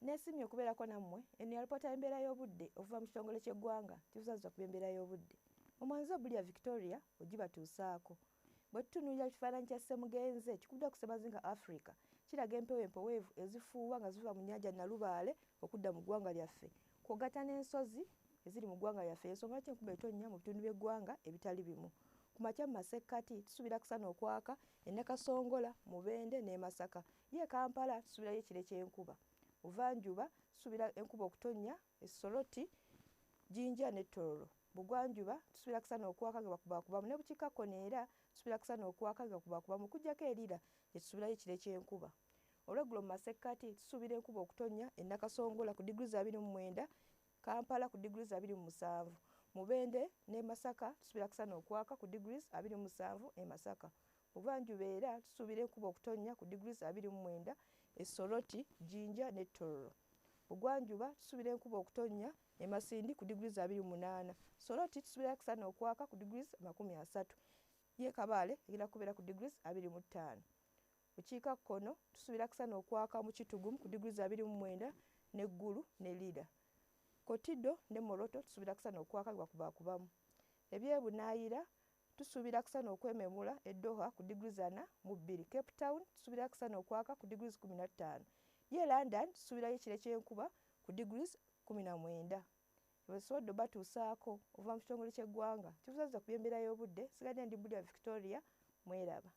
Nesimye okubeerako nammwe eno yalipoota y'embeera y'obudde okuva mu kitongole ky'eggwanga kibusaza ku by'embeera y'obudde. Omwanzi Obulia Victoria ogibatuusaako. Bwe tutunuulira ekifaananyi kya Ssemugenze kikubidde ku Ssemazinga Africa kiraga empewo empoweevu ezifuuwa nga ziva mu nnyanja Nalubaale okudda mu ggwanga lyaffe kw'ogatta n'ensozi eziri mu ggwanga lyaffe. Ensonga lwaki enkuba etonnya mu bitundu by'eggwanga ebitali bimu. Ku makya mu masekkati tusuubira kusana okwaka e Nakasongola, Mubende n'e Masaka. Ye Kampala tusuubirayo ekire ky'enkuba. Buvanjuba tusuubira enkuba okutonnya e Soroti, Jinja ne Tororo. Bugwanjuba tusuubira kusana okwaka nga bakubakubamu ne bukiikakkono era tusuubira kusana okwaka nga bakubakubamu okuggyako erira gye tusuubirayo ekire ky'enkuba. Olweggulo mu masekkati tusuubira enkuba okutonnya e Nakasongola ku diguli 29, Kampala ku diguli 27, Mubende ne Masaka tusuubira kusana okwaka ku diguli 27 e Masaka. Buvanjuba era tusuubira enkuba okutonnya ku diguli 29 e Soroti, Jinja ne Tororo. Bugwanjuba tusuubira enkuba okutonnya e Masindi ku diguli 28. Soroti tusuubira kusana okwaka ku diguli 30. Ye Kabale egenda kubeera ku diguli 25. Bukiikakkono tusuubira kusana okwaka mu Kitugumu ku diguli 29 n'eggulu ne Lida. Kotido ne Moroto tusuubira kusana okwaka nga bakubakubamu. Ebyebunaayira tusuubira kusana okwememula e Doha ku diguli 42. Cape Town tusuubira kusana okwaka ku diguli 15. Ye London tusuubirayo ekire ky'enkuba ku diguli 19. Ebisobodde batuusaako okuva mu kitongole ky'eggwanga kibusaza ku by'embeera y'obudde. Sigadde ndi Bulia Victoria, mweraba.